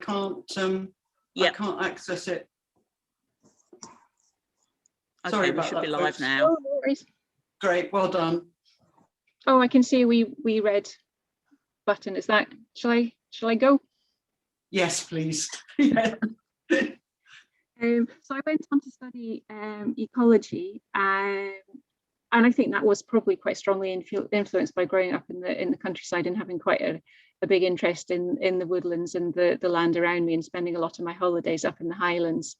can't Yeah. I can't access it. Okay, Sorry we about should that, be live folks. now. Oh, no worries. Great, well done. Oh, I can see a wee red button. Is that, shall I go? Yes, please. Yeah. So I went on to study ecology, and I think that was probably quite strongly influenced by growing up in the countryside and having quite a big interest in the woodlands and the land around me, and spending a lot of my holidays up in the Highlands.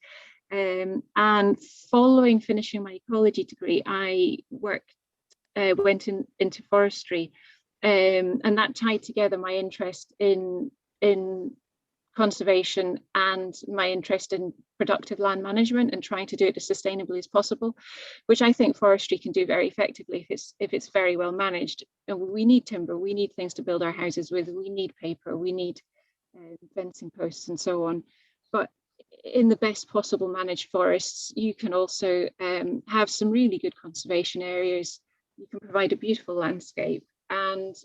And following finishing my ecology degree, I went into forestry, and that tied together my interest in conservation and my interest in productive land management and trying to do it as sustainably as possible, which I think forestry can do very effectively if it's very well managed. And we need timber, we need things to build our houses with, we need paper, we need fencing posts and so on. But in the best possible managed forests, you can also have some really good conservation areas. You can provide a beautiful landscape, and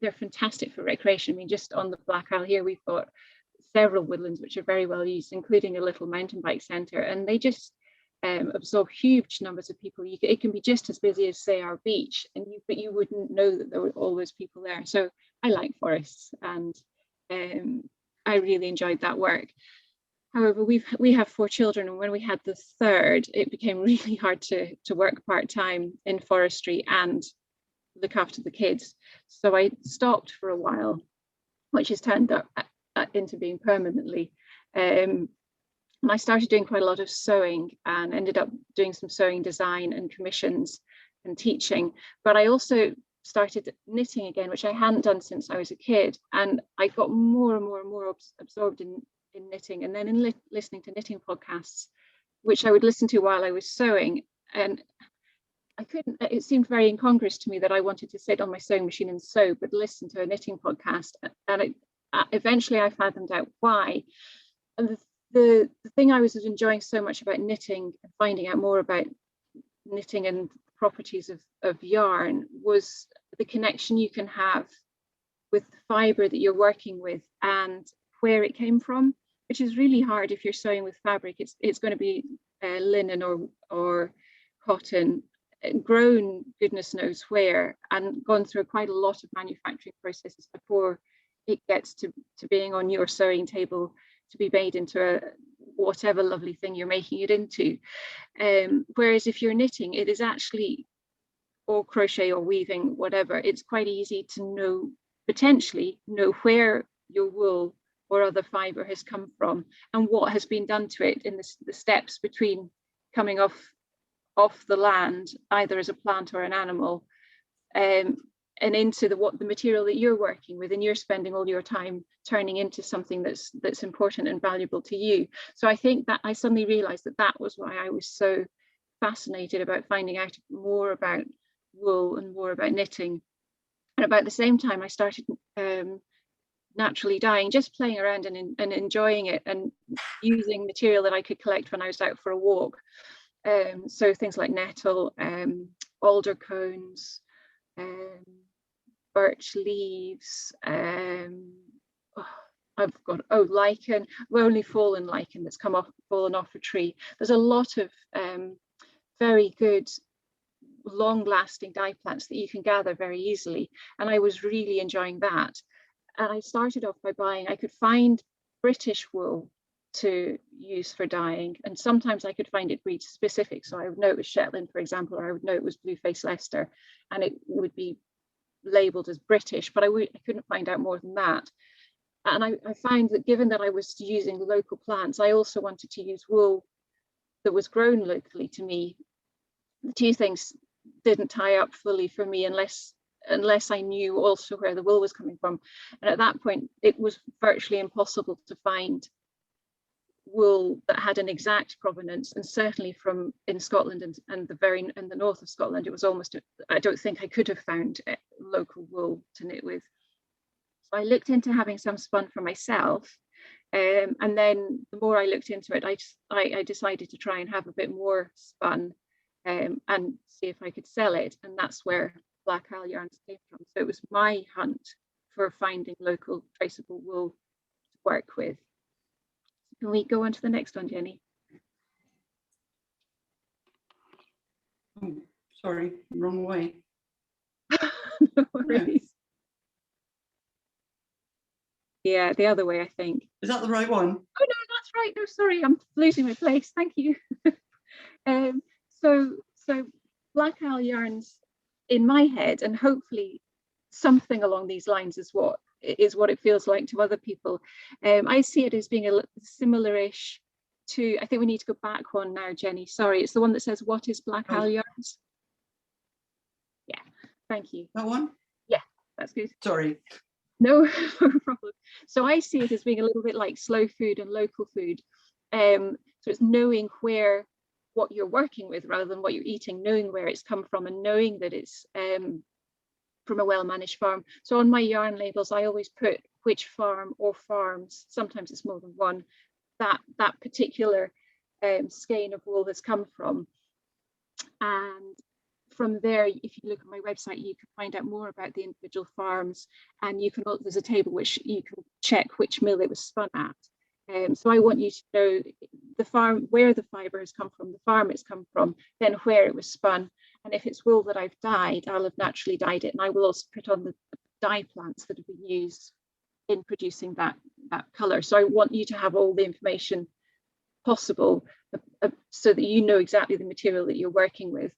they're fantastic for recreation. I mean, just on the Black Isle here, we've got several woodlands which are very well used, including a little mountain bike centre, and they just absorb huge numbers of people. It can be just as busy as, say, our beach, but you wouldn't know that there were all those people there. So I like forests, and I really enjoyed that work. However, we have 4 children, and when we had the third, it became really hard to work part-time in forestry and look after the kids. So I stopped for a while, which has turned up into being permanently. And I started doing quite a lot of sewing and ended up doing some sewing design and commissions and teaching. But I also started knitting again, which I hadn't done since I was a kid. And I got more and more and more absorbed in knitting, and then in listening to knitting podcasts, which I would listen to while I was sewing. And I couldn't, it seemed very incongruous to me that I wanted to sit on my sewing machine and sew, but listen to a knitting podcast. And eventually I fathomed out why. And the thing I was enjoying so much about knitting and finding out more about knitting and properties of yarn was the connection you can have with the fibre that you're working with and where it came from, which is really hard if you're sewing with fabric. It's going to be linen or cotton, grown goodness knows where, and gone through quite a lot of manufacturing processes before it gets to being on your sewing table to be made into whatever lovely thing you're making it into. Whereas if you're knitting, it is actually, or crochet or weaving, whatever, it's quite easy to potentially know where your wool or other fibre has come from and what has been done to it in the steps between coming off the land, either as a plant or an animal, and into the material that you're working with, and you're spending all your time turning into something that's important and valuable to you. So I think that I suddenly realized that was why I was so fascinated about finding out more about wool and more about knitting. And about the same time, I started naturally dyeing, just playing around and enjoying it, and using material that I could collect when I was out for a walk. So things like nettle, alder cones, birch leaves, I've got lichen, only fallen lichen that's fallen off a tree. There's a lot of very good long-lasting dye plants that you can gather very easily, and I was really enjoying that. And I started off by buying, I could find British wool to use for dyeing, and sometimes I could find it breed specific, so I would know it was Shetland, for example, or I would know it was Blue-faced Leicester, and it would be labelled as British, but I couldn't find out more than that. And I found that given that I was using local plants, I also wanted to use wool that was grown locally to me. The two things didn't tie up fully for me unless I knew also where the wool was coming from. And at that point, it was virtually impossible to find wool that had an exact provenance, and certainly from in Scotland and the north of Scotland, it was almost, I don't think I could have found local wool to knit with. So I looked into having some spun for myself, and then the more I looked into it, I decided to try and have a bit more spun and see if I could sell it, and that's where Black Isle yarns came from. So it was my hunt for finding local traceable wool to work with. Can we go on to the next one, Jenny? Oh, sorry, wrong way. No worries. Yeah, the other way, I think. Is that the right one? Oh no, that's right. No, sorry, I'm losing my place. Thank you. So black owl yarns in my head, and hopefully something along these lines is what it feels like to other people. I see it as being a similar-ish to, I think we need to go back one now, Jenny. Sorry, it's the one that says, what is black owl yarns? Yeah, thank you. That one? Yeah, that's good. Sorry. No problem. So I see it as being a little bit like slow food and local food. So it's knowing what you're working with rather than what you're eating, knowing where it's come from and knowing that it's from a well-managed farm. So on my yarn labels, I always put which farm or farms, sometimes it's more than one, that particular skein of wool has come from. And from there, if you look at my website, you can find out more about the individual farms, and you can, there's a table which you can check which mill it was spun at. So I want you to know the farm, where the fibre has come from, the farm it's come from, then where it was spun. And if it's wool that I've dyed, I'll have naturally dyed it, and I will also put on the dye plants that have been used in producing that colour. So I want you to have all the information possible so that you know exactly the material that you're working with.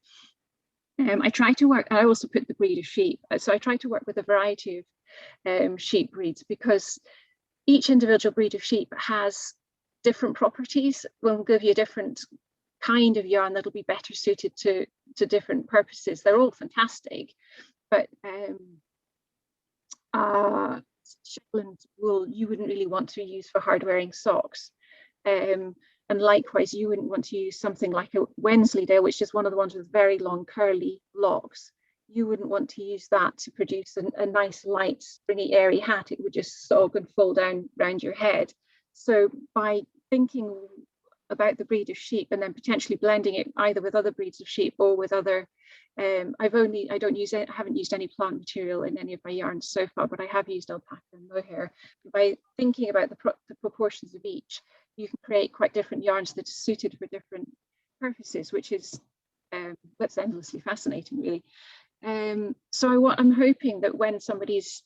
I try to work, I also put the breed of sheep. So I try to work with a variety of sheep breeds, because each individual breed of sheep has different properties, will give you a different kind of yarn that'll be better suited to different purposes. They're all fantastic, but Shetland wool you wouldn't really want to use for hard wearing socks. And likewise, you wouldn't want to use something like a Wensleydale, which is one of the ones with very long curly locks. You wouldn't want to use that to produce a nice, light, springy, airy hat. It would just sog and fall down around your head. So by thinking about the breed of sheep and then potentially blending it either with other breeds of sheep or with other, I haven't used any plant material in any of my yarns so far, but I have used alpaca and mohair. By thinking about the proportions of each, you can create quite different yarns that are suited for different purposes, which is that's endlessly fascinating, really. So I'm hoping that when somebody's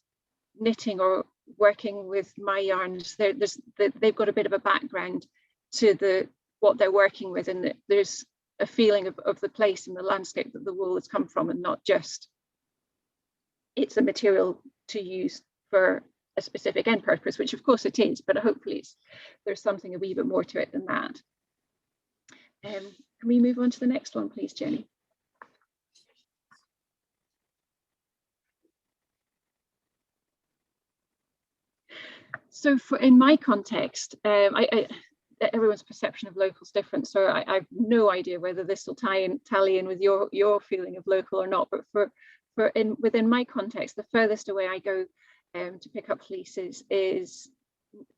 knitting or working with my yarns, they've got a bit of a background to what they're working with, and that there's a feeling of the place and the landscape that the wool has come from, and not just it's a material to use for a specific end purpose, which of course it is, but hopefully there's something a wee bit more to it than that. Can we move on to the next one, please, Jenny? So in my context, everyone's perception of local is different, so I have no idea whether this will tally in with your feeling of local or not, but within my context, the furthest away I go to pick up fleeces is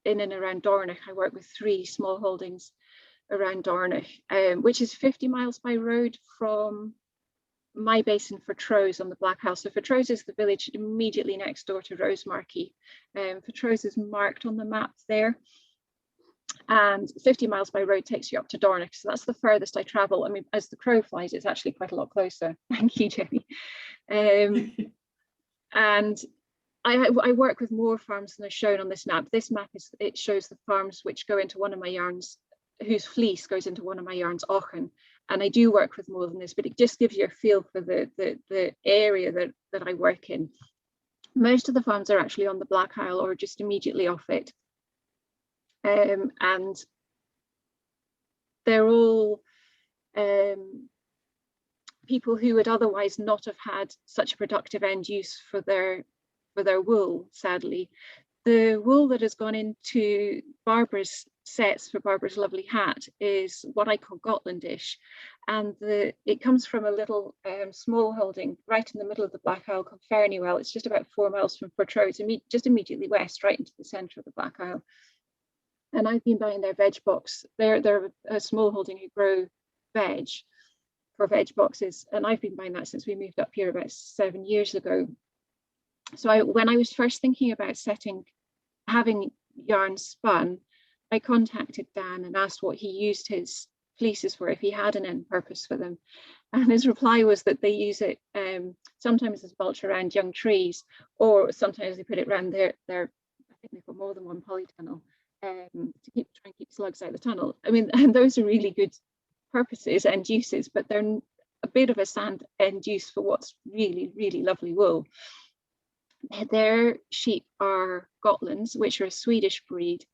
in and around Dornoch. I work with 3 small holdings around Dornoch, which is 50 miles by road from my base in Fortrose on the Black Isle. So Fortrose is the village immediately next door to Rosemarkie. Fortrose is marked on the map there. And 50 miles by road takes you up to Dornoch. So that's the furthest I travel. I mean, as the crow flies, it's actually quite a lot closer. Thank you, Jenny. And I work with more farms than are shown on this map. This map shows the farms which go into one of my yarns, whose fleece goes into one of my yarns, Ochen. And I do work with more than this, but it just gives you a feel for the area that I work in. Most of the farms are actually on the Black Isle or just immediately off it. And they're all people who would otherwise not have had such a productive end use for their wool, sadly. The wool that has gone into Barbara's sets for Barbara's lovely hat is what I call Gotlandish, and it comes from a little small holding right in the middle of the Black Isle called Fernywell. It's just about 4 miles from Fortrose, just immediately west, right into the centre of the Black Isle. And I've been buying their veg box. They're a small holding who grow veg for veg boxes, and I've been buying that since we moved up here about 7 years ago. So when I was first thinking about having yarn spun, I contacted Dan and asked what he used his fleeces for, if he had an end purpose for them. And his reply was that they use it sometimes as mulch around young trees, or sometimes they put it around their I think they've got more than one polytunnel, to try and keep slugs out of the tunnel. I mean, and those are really good purposes and uses, but they're a bit of a sand end use for what's really, really lovely wool. Their sheep are Gotlands, which are a Swedish breed.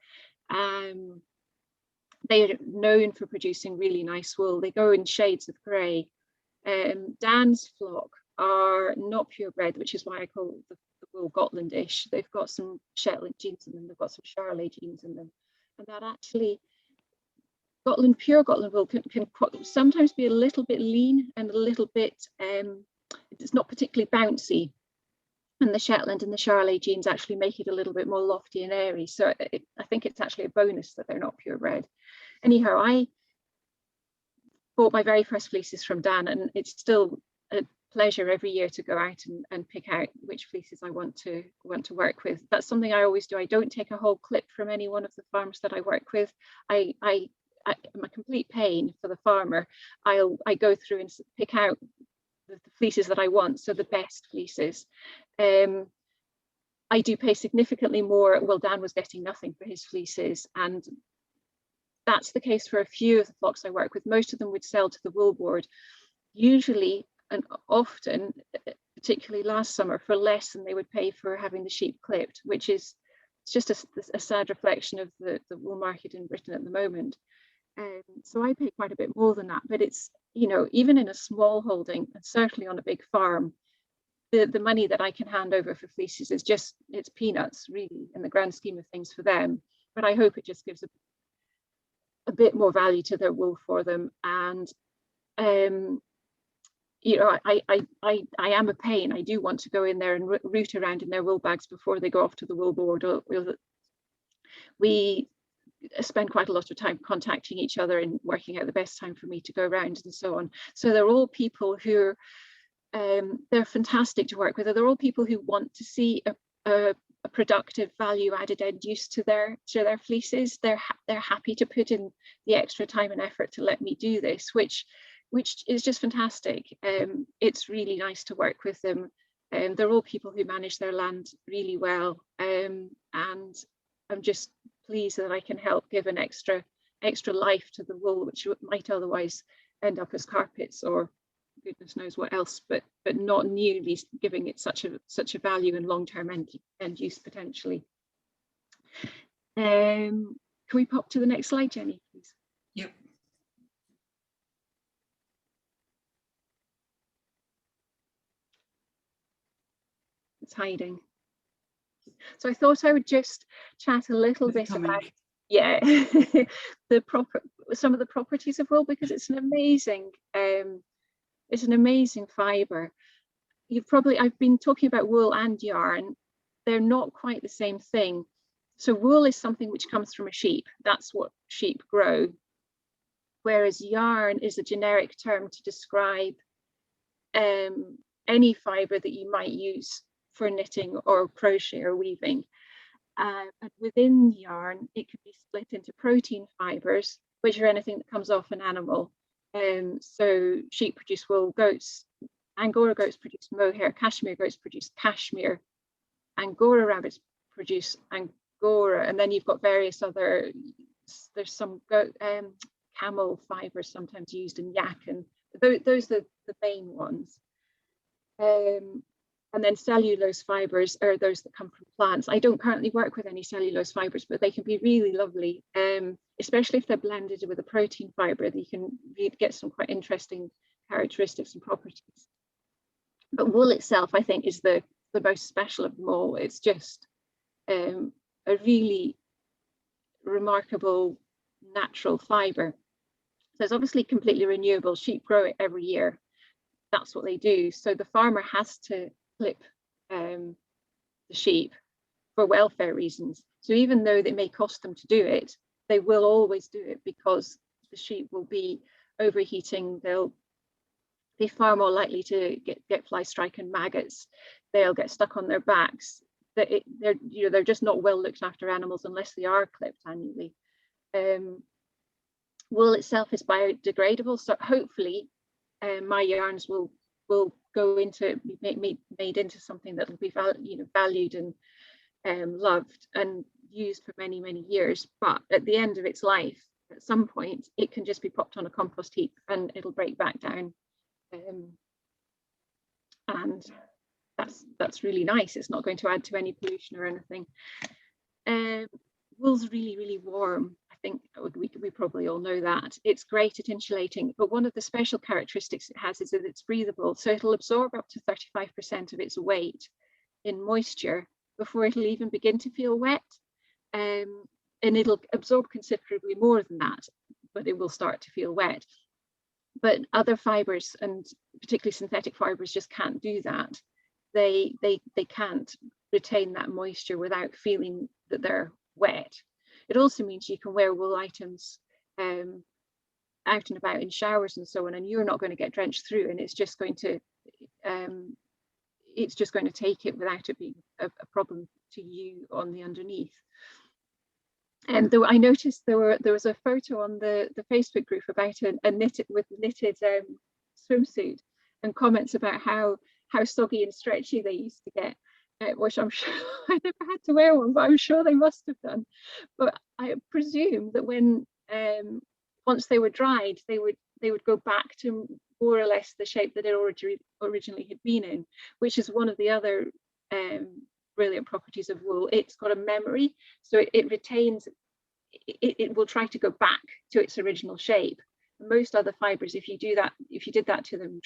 They are known for producing really nice wool. They go in shades of grey. Dan's flock are not purebred, which is why I call the wool Gotlandish. They've got some Shetland genes in them. They've got some Charolais genes in them, and that actually pure Gotland wool can sometimes be a little bit lean and a little bit. It's not particularly bouncy. And the Shetland and the Charolais genes actually make it a little bit more lofty and airy. So I think it's actually a bonus that they're not purebred. Anyhow, I bought my very first fleeces from Dan, and it's still a pleasure every year to go out and pick out which fleeces I want to work with. That's something I always do. I don't take a whole clip from any one of the farms that I work with. I'm a complete pain for the farmer. I go through and pick out the fleeces that I want, so the best fleeces. I do pay significantly more. Well, Dan was getting nothing for his fleeces, and that's the case for a few of the flocks I work with. Most of them would sell to the wool board, usually and often, particularly last summer, for less than they would pay for having the sheep clipped, which is just a sad reflection of the wool market in Britain at the moment. So I pay quite a bit more than that, but it's, you know, even in a small holding, and certainly on a big farm, the money that I can hand over for fleeces is just, it's peanuts really in the grand scheme of things for them. But I hope it just gives a bit more value to their wool for them. And you know, I am a pain. I do want to go in there and root around in their wool bags before they go off to the wool board. We spend quite a lot of time contacting each other and working out the best time for me to go around and so on. So they're all people who they're fantastic to work with. They're all people who want to see a productive value added end use to their fleeces. They're happy to put in the extra time and effort to let me do this, which is just fantastic. It's really nice to work with them. They're all people who manage their land really well, and I'm just pleased that I can help give an extra life to the wool, which might otherwise end up as carpets or goodness knows what else, but not nearly giving it such a value and long-term end use potentially. Can we pop to the next slide, Jenny, please? Yep. It's hiding. So I thought I would just chat a little bit about, yeah, some of the properties of wool, because it's an amazing fibre. I've been talking about wool and yarn. They're not quite the same thing. So wool is something which comes from a sheep. That's what sheep grow. Whereas yarn is a generic term to describe any fibre that you might use for knitting or crochet or weaving. And within yarn, it can be split into protein fibres, which are anything that comes off an animal. So sheep produce wool, Angora goats produce mohair, Kashmir goats produce cashmere, Angora rabbits produce Angora, and then you've got various other, there's some camel fibres sometimes used in yak, and those are the Bain ones. And then cellulose fibres are those that come from plants. I don't currently work with any cellulose fibres, but they can be really lovely, especially if they're blended with a protein fibre. You can get some quite interesting characteristics and properties. But wool itself, I think, is the most special of them all. It's just a really remarkable natural fibre. So it's obviously completely renewable. Sheep grow it every year. That's what they do. So the farmer has to clip the sheep for welfare reasons. So even though it may cost them to do it, they will always do it because the sheep will be overheating. They'll be far more likely to get fly strike and maggots. They'll get stuck on their backs. they're just not well looked after animals unless they are clipped annually. Wool itself is biodegradable, so hopefully my yarns will go into made into something that will be valued and loved and used for many, many years. But at the end of its life, at some point, it can just be popped on a compost heap and it'll break back down. And that's really nice. It's not going to add to any pollution or anything. Wool's really, really warm. I think we probably all know that. It's great at insulating, but one of the special characteristics it has is that it's breathable. So it'll absorb up to 35% of its weight in moisture before it'll even begin to feel wet. And it'll absorb considerably more than that, but it will start to feel wet. But other fibers, and particularly synthetic fibers, just can't do that. They can't retain that moisture without feeling that they're wet. It also means you can wear wool items out and about in showers and so on, and you're not going to get drenched through, and it's just going to take it without it being a problem to you on the underneath. And though I noticed there was a photo on the Facebook group about a knitted swimsuit, and comments about how soggy and stretchy they used to get, which I'm sure I never had to wear one, but I'm sure they must have done. But I presume that when once they were dried, they would go back to more or less the shape that it originally had been in, which is one of the other brilliant properties of wool. It's got a memory, so it retains. It will try to go back to its original shape. Most other fibers, if you did that to them,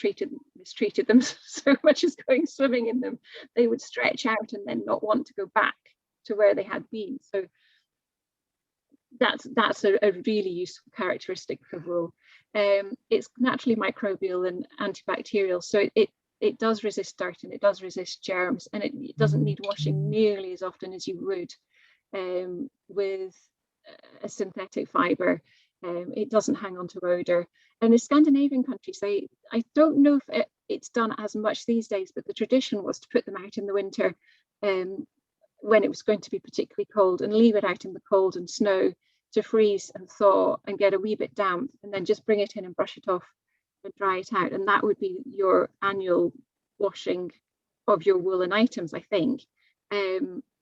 mistreated them so much as going swimming in them, they would stretch out and then not want to go back to where they had been. So that's a really useful characteristic of wool. It's naturally microbial and antibacterial, so it does resist dirt and it does resist germs, and it doesn't need washing nearly as often as you would with a synthetic fiber. It doesn't hang on to odor. And in Scandinavian countries, I don't know if it's done as much these days, but the tradition was to put them out in the winter when it was going to be particularly cold, and leave it out in the cold and snow to freeze and thaw and get a wee bit damp, and then just bring it in and brush it off and dry it out. And that would be your annual washing of your woolen items, I think,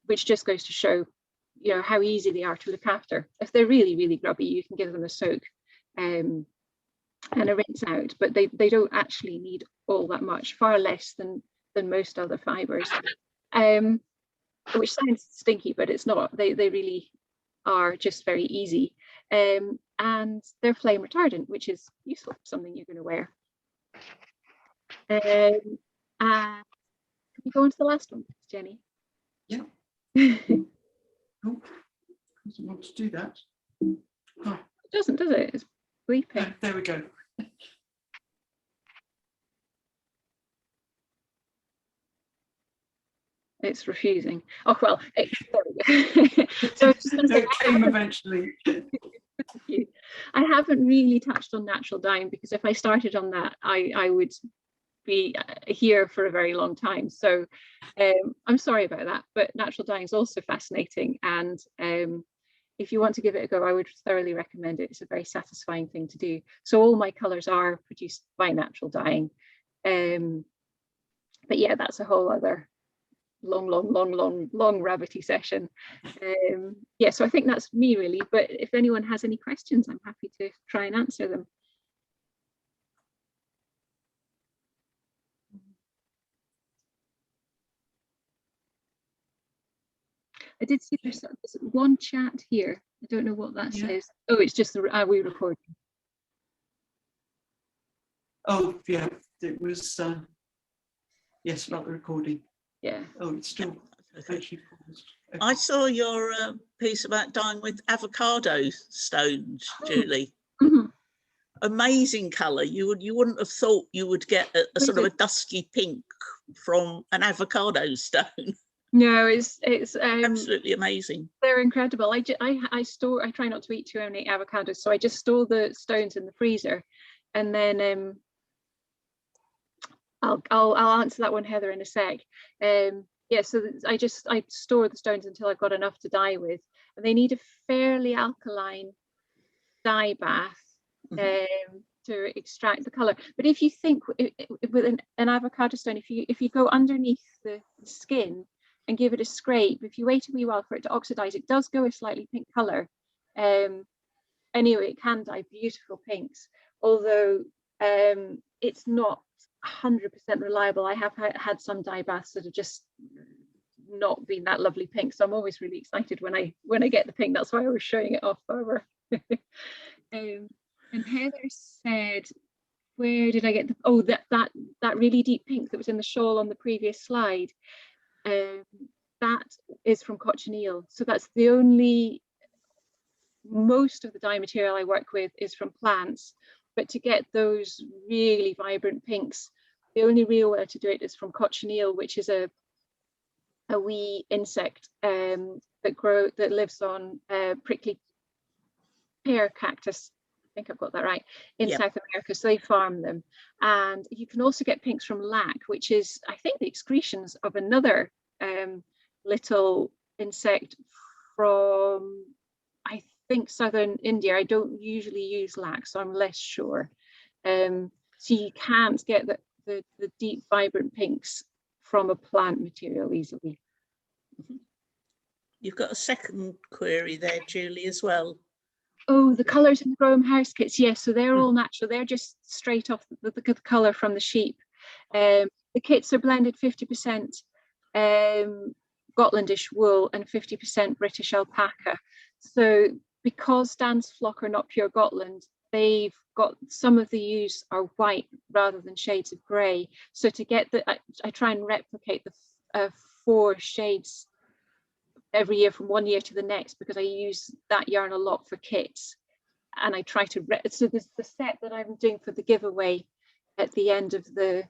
which just goes to show how easy they are to look after. If they're really, really grubby, you can give them a soak and a rinse out, but they don't actually need all that much, far less than most other fibers, which sounds stinky, but it's not. They really are just very easy, and they're flame retardant, which is useful, something you're going to wear. And can we go on to the last one, Jenny? Yeah. Oh, doesn't want to do that. Oh. It doesn't, does it? It's bleeping. Oh, there we go. It's refusing. Oh well. There we go. So I was just going to say, it came eventually. I haven't really touched on natural dyeing, because if I started on that, I would be here for a very long time. So I'm sorry about that, but natural dyeing is also fascinating, and if you want to give it a go, I would thoroughly recommend it. It's a very satisfying thing to do. So all my colours are produced by natural dyeing, but yeah, that's a whole other long rabbity session. Yeah, so I think that's me really, but if anyone has any questions, I'm happy to try and answer them. I did see there's one chat here. I don't know what that says. Oh, it's just are we recording? Oh yeah, it was yes, about the recording. Yeah. Oh, it's still actually paused. Okay. I saw your piece about dyeing with avocado stones, Julie. Mm-hmm. Amazing colour. You wouldn't have thought you would get a sort of a dusky pink from an avocado stone. No, it's absolutely amazing. They're incredible. I try not to eat too many avocados, so I just store the stones in the freezer, and then I'll answer that one, Heather, in a sec. yeah, so I store the stones until I've got enough to dye with, and they need a fairly alkaline dye bath to extract the color. But if you think with an avocado stone, if you go underneath the skin and give it a scrape, if you wait a wee while for it to oxidize, it does go a slightly pink color. Anyway, it can dye beautiful pinks, although it's not 100% reliable. I have had some dye baths that have just not been that lovely pink, so I'm always really excited when I get the pink. That's why I was showing it off over. And Heather said, where did I get that really deep pink that was in the shawl on the previous slide? That is from cochineal. So that's the only, most of the dye material I work with is from plants, but to get those really vibrant pinks, the only real way to do it is from cochineal, which is a wee insect that lives on prickly pear cactus. I think I've got that right, in South America, so they farm them. And you can also get pinks from lac, which is, I think, the excretions of another little insect from, I think, southern India. I don't usually use lac, so I'm less sure. So you can't get the deep, vibrant pinks from a plant material easily. You've got a second query there, Julie, as well. Oh, the colours in the Groam House kits, yes, so they're all natural. They're just straight off the colour from the sheep. The kits are blended 50% Gotlandish wool and 50% British alpaca. So because Dan's flock are not pure Gotland, they've got, some of the ewes are white rather than shades of grey. So to get I try and replicate the 4 shades every year from one year to the next, because I use that yarn a lot for kits, and I try to so there's the set that I'm doing for the giveaway at the end of the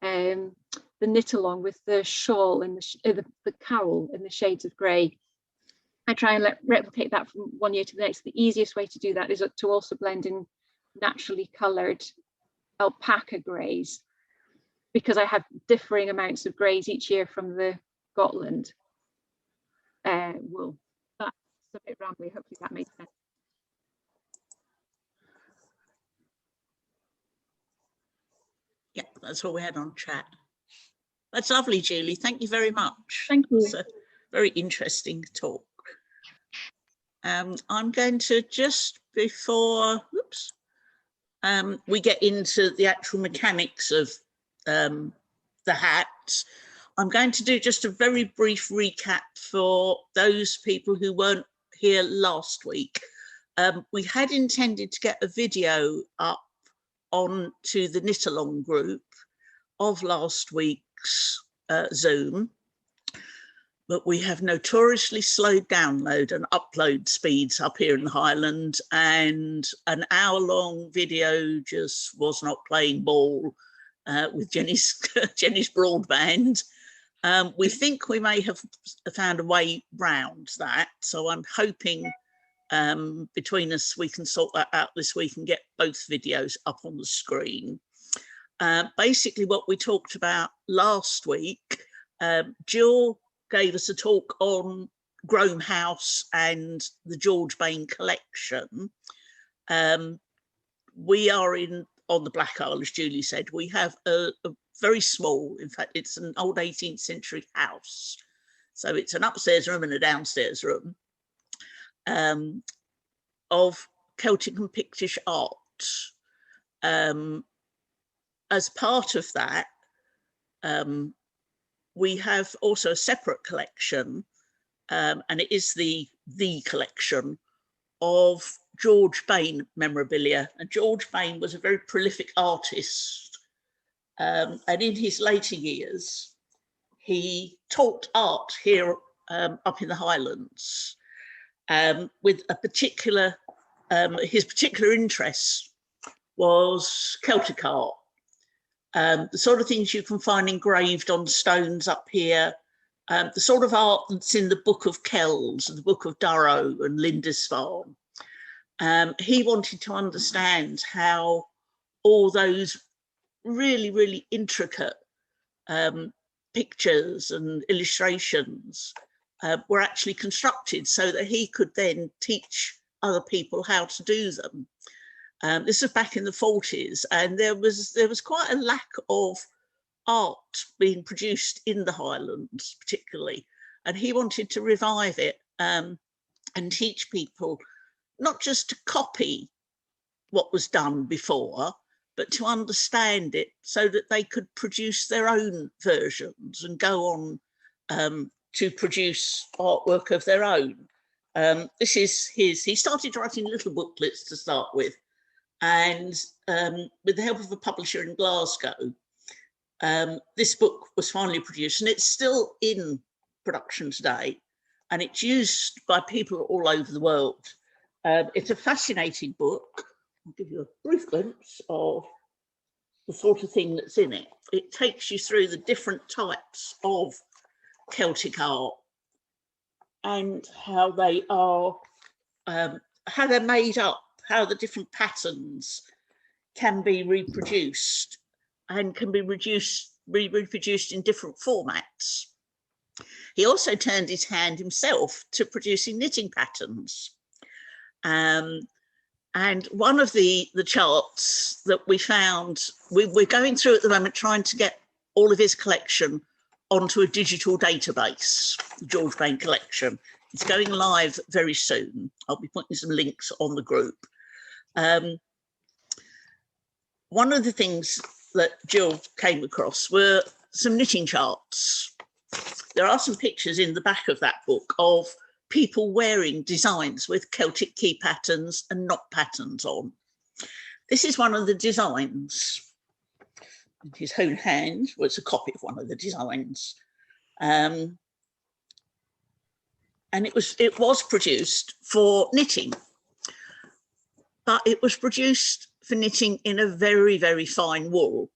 knit along with the shawl and the cowl in the shades of grey. I try and replicate that from one year to the next. The easiest way to do that is to also blend in naturally coloured alpaca greys, because I have differing amounts of greys each year from the Gotland wool. That's a bit rambly, hopefully that makes sense. Yeah, that's what we had on chat. That's lovely, Julie. Thank you very much. Thank you. It's a very interesting talk. I'm going to, just before we get into the actual mechanics of the hats, I'm going to do just a very brief recap for those people who weren't here last week. We had intended to get a video up onto the Knit Along group of last week's Zoom, but we have notoriously slowed download and upload speeds up here in the Highland, and an hour-long video just was not playing ball with Jenny's broadband. We think we may have found a way round that, so I'm hoping between us we can sort that out this week and get both videos up on the screen. Basically what we talked about last week, Jill gave us a talk on Groam House and the George Bain collection. We are on the Black Isle, as Julie said. We have a very small, in fact, it's an old 18th century house. So it's an upstairs room and a downstairs room of Celtic and Pictish art. As part of that, we have also a separate collection, and it is the collection of George Bain memorabilia. And George Bain was a very prolific artist, and in his later years he taught art here up in the Highlands, with a particular his particular interest was Celtic art, the sort of things you can find engraved on stones up here, the sort of art that's in the Book of Kells, the Book of Durrow and Lindisfarne. He wanted to understand how all those really, really intricate pictures and illustrations were actually constructed so that he could then teach other people how to do them. This was back in the 40s, and there was quite a lack of art being produced in the Highlands particularly, and he wanted to revive it and teach people not just to copy what was done before, but to understand it so that they could produce their own versions and go on to produce artwork of their own. This is he started writing little booklets to start with, and with the help of a publisher in Glasgow, this book was finally produced, and it's still in production today, and it's used by people all over the world. It's a fascinating book. I'll give you a brief glimpse of the sort of thing that's in it. It takes you through the different types of Celtic art and how they are, how they're made up, how the different patterns can be reproduced and can be reproduced in different formats. He also turned his hand himself to producing knitting patterns. And one of the charts that we found, we're going through at the moment trying to get all of his collection onto a digital database, the George Bain collection. It's going live very soon. I'll be putting some links on the group. One of the things that Jill came across were some knitting charts. There are some pictures in the back of that book of people wearing designs with Celtic key patterns and knot patterns on. This is one of the designs in his own hand. Well, it's a copy of one of the designs. And it was produced for knitting, but it was produced for knitting in a very, very fine wool.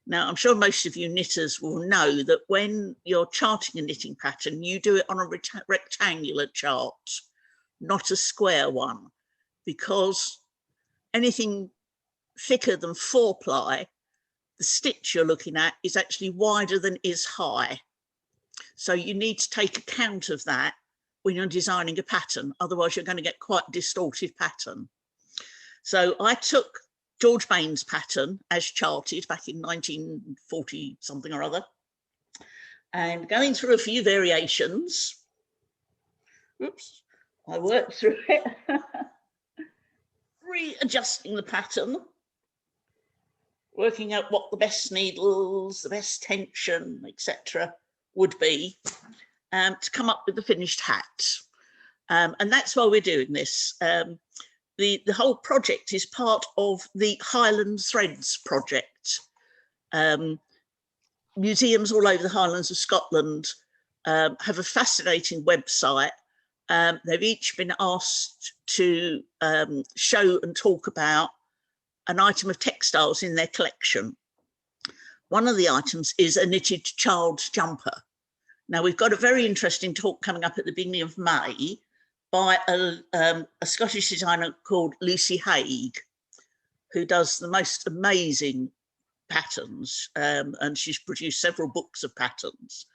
Now, I'm sure most of you knitters will know that when you're charting a knitting pattern, you do it on a rectangular chart, not a square one, because anything thicker than 4-ply, the stitch you're looking at is actually wider than is high. So you need to take account of that when you're designing a pattern, otherwise you're going to get quite a distorted pattern. So I took George Bain's pattern as charted back in 1940 something or other, and going through a few variations, oops, I worked through it, readjusting the pattern, working out what the best needles, the best tension, etc. would be, to come up with the finished hat. And that's why we're doing this. The whole project is part of the Highland Threads project. Museums all over the Highlands of Scotland have a fascinating website. They've each been asked to show and talk about an item of textiles in their collection. One of the items is a knitted child's jumper. Now, we've got a very interesting talk coming up at the beginning of May by a Scottish designer called Lucy Haig, who does the most amazing patterns, and she's produced several books of patterns.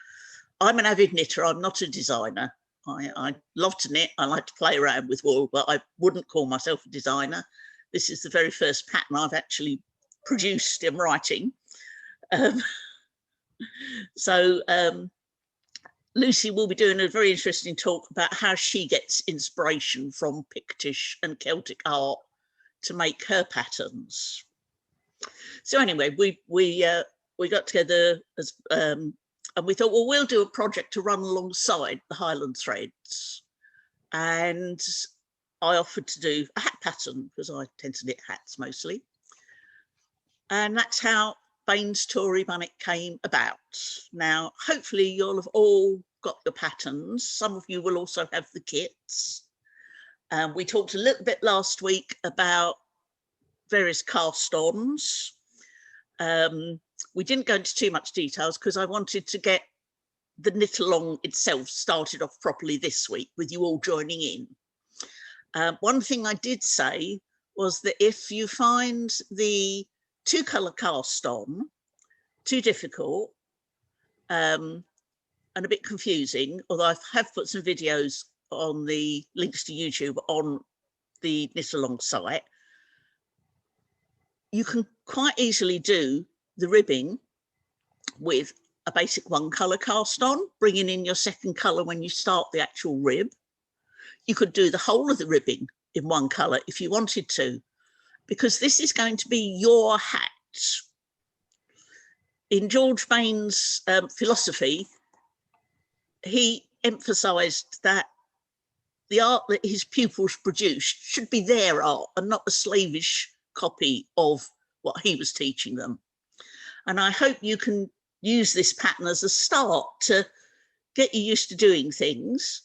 I'm an avid knitter, I'm not a designer. I love to knit, I like to play around with wool, but I wouldn't call myself a designer. This is the very first pattern I've actually produced in writing. Lucy will be doing a very interesting talk about how she gets inspiration from Pictish and Celtic art to make her patterns. So anyway, we got together as, and we thought, well, we'll do a project to run alongside the Highland Threads. And I offered to do a hat pattern because I tend to knit hats mostly. And that's how Bain's Toorie Bunnet came about. Now, hopefully you'll have all got your patterns. Some of you will also have the kits. We talked a little bit last week about various cast-ons. We didn't go into too much details because I wanted to get the knit along itself started off properly this week with you all joining in. One thing I did say was that if you find the 2-colour cast on too difficult, and a bit confusing, although I have put some videos on the links to YouTube on the Knit Along site. You can quite easily do the ribbing with a basic one colour cast on, bringing in your second colour when you start the actual rib. You could do the whole of the ribbing in one colour if you wanted to, because this is going to be your hat. In George Bain's philosophy, he emphasised that the art that his pupils produced should be their art and not a slavish copy of what he was teaching them. And I hope you can use this pattern as a start to get you used to doing things.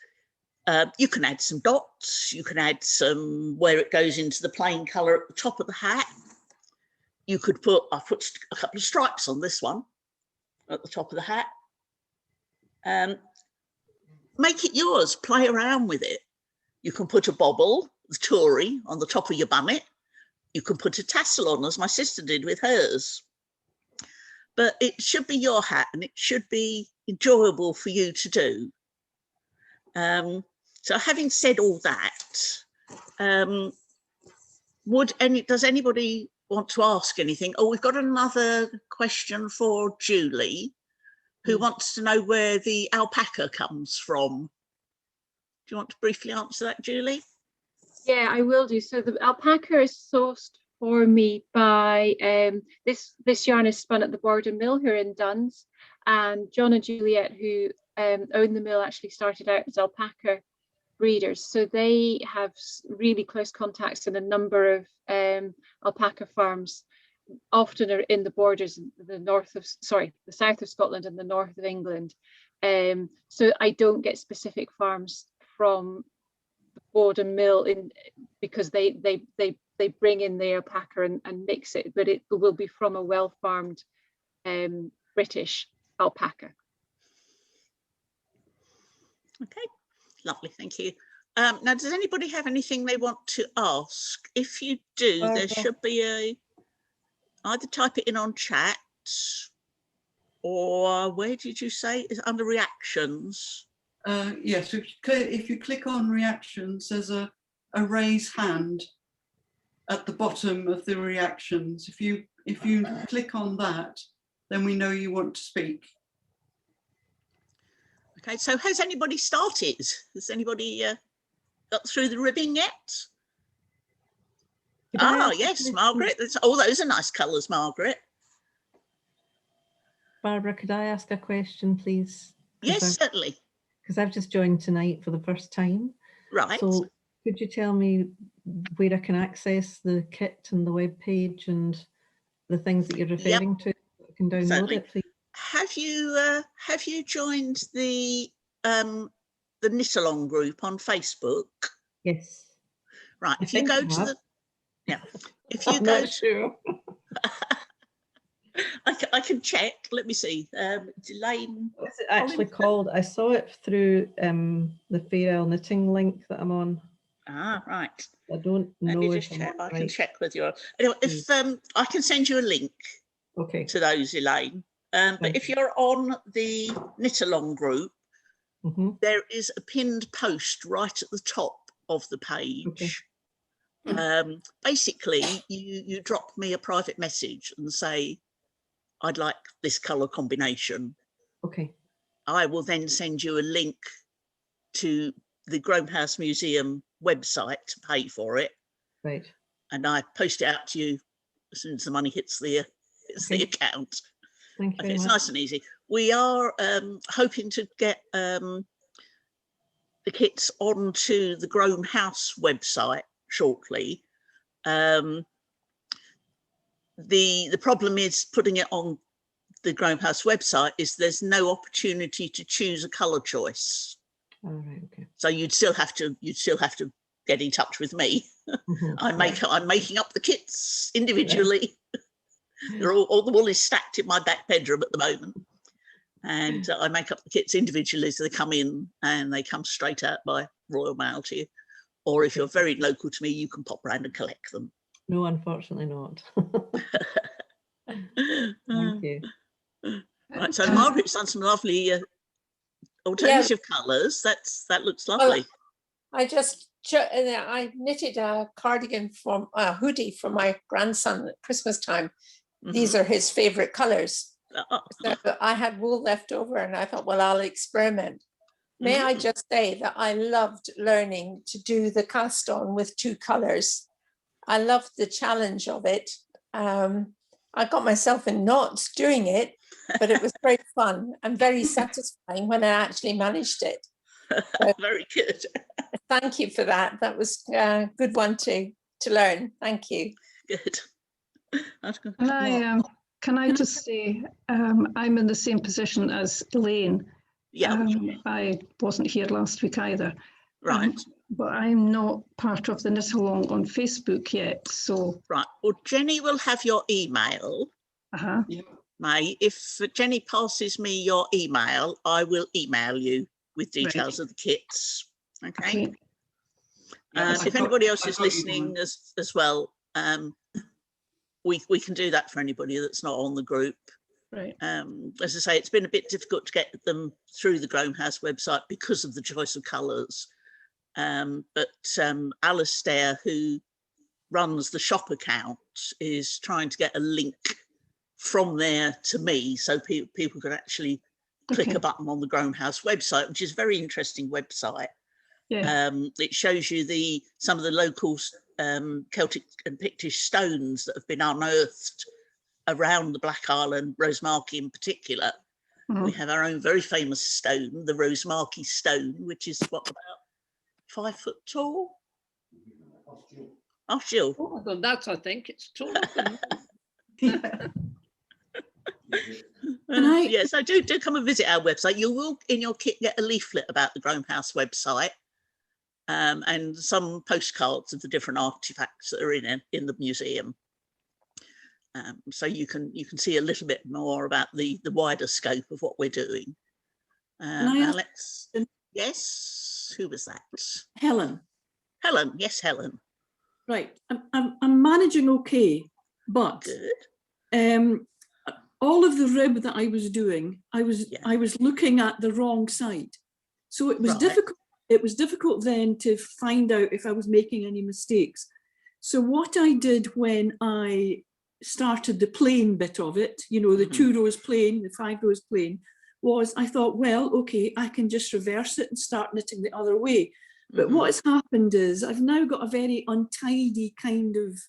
You can add some dots, you can add some where it goes into the plain colour at the top of the hat. You could put, I put a couple of stripes on this one at the top of the hat. Make it yours, play around with it. You can put a bobble, the Toorie, on the top of your bunnet. You can put a tassel on, as my sister did with hers. But it should be your hat and it should be enjoyable for you to do. So having said all that, does anybody want to ask anything? Oh, we've got another question for Julie, who wants to know where the alpaca comes from. Do you want to briefly answer that, Julie? Yeah, I will do. So the alpaca is sourced for me by this yarn is spun at the Borden Mill here in Duns, and John and Juliet, who own the mill, actually started out as alpaca breeders. So they have really close contacts in a number of alpaca farms, often are in the borders, the south of Scotland and the north of England. So I don't get specific farms from the Borden Mill because they bring in the alpaca and mix it, but it will be from a well-farmed British alpaca. Okay, lovely, thank you. Now, does anybody have anything they want to ask? If you do, there should be either type it in on chat, or where did you say? Is it under reactions? Yes, if you click on reactions, there's a raise hand at the bottom of the reactions. If you click on that, then we know you want to speak. Okay, so has anybody started? Has anybody got through the ribbing yet? Yes, Margaret. Those are nice colours, Margaret. Barbara, could I ask a question, please? Yes, certainly. Because I've just joined tonight for the first time. Right. So could you tell me where I can access the kit and the web page and the things that you're referring to? I can download certainly. it, please. Have you joined the Knit Along group on Facebook? Yes. Right. If you go to the if you I'm go not sure. I can check. Let me see. Elaine. What's it actually called? I saw it through the Fair Isle Knitting link that I'm on. Ah, right. I don't know. Let me just check. I can check with you. Anyway, if I can send you a link. Okay. To those, Elaine. But if you're on the Knit Along group, there is a pinned post right at the top of the page. Okay. Basically, you drop me a private message and say, I'd like this colour combination. Okay. I will then send you a link to the Groam House Museum website to pay for it. Right. And I post it out to you as soon as the money hits the account. Thank you very it's much. nice and easy. We are hoping to get the kits onto the Groam House website shortly. The problem is putting it on the Groam House website is there's no opportunity to choose a colour choice. All right, okay. So you'd still have to get in touch with me. I'm making up the kits individually. They're all the wool is stacked in my back bedroom at the moment, and I make up the kits individually, so they come in and they come straight out by Royal Mail to you. Or if you're very local to me, you can pop round and collect them. No, unfortunately not. Thank you. Right, so Margaret's done some lovely alternative colours. That looks lovely. I knitted a cardigan a hoodie for my grandson at Christmas time. These are his favourite colours. So I had wool left over and I thought, well, I'll experiment. May I just say that I loved learning to do the cast on with 2 colours. I loved the challenge of it. I got myself in knots doing it, but it was very fun and very satisfying when I actually managed it. So, very good. Thank you for that. That was a good one to learn. Thank you. Good. Can I just say, I'm in the same position as Elaine. Yeah. I wasn't here last week either. Right. But I'm not part of the Knit Along on Facebook yet, so. Right. Well, Jenny will have your email. Yeah. May, if Jenny passes me your email, I will email you with details of the kits. Okay. If anybody else is listening as well, we can do that for anybody that's not on the group. Right. As I say, it's been a bit difficult to get them through the Groam House website because of the choice of colours. But Alistair, who runs the shop account, is trying to get a link from there to me so people can actually click a button on the Groam House website, which is a very interesting website. Yeah. It shows you some of the local Celtic and Pictish stones that have been unearthed around the Black Island, Rosemarkie in particular. We have our own very famous stone, the Rosemarkie stone, which is about 5 foot tall. Oh, Jill. Taller than that, I think. It's taller than Yeah, so do come and visit our website. You will, in your kit, get a leaflet about the Groam House website and some postcards of the different artefacts that are in the museum. So you can see a little bit more about the wider scope of what we're doing. Alex, yes, who was that? Helen. Helen, yes, Helen. Right, I'm managing okay, but good. All of the rib that I was doing, I was looking at the wrong side, so it was difficult. It was difficult then to find out if I was making any mistakes. So what I did when I started the plain bit of it, you know, the 2 rows plain, the 5 rows plain, was I thought, well, okay, I can just reverse it and start knitting the other way. But what has happened is I've now got a very untidy kind of,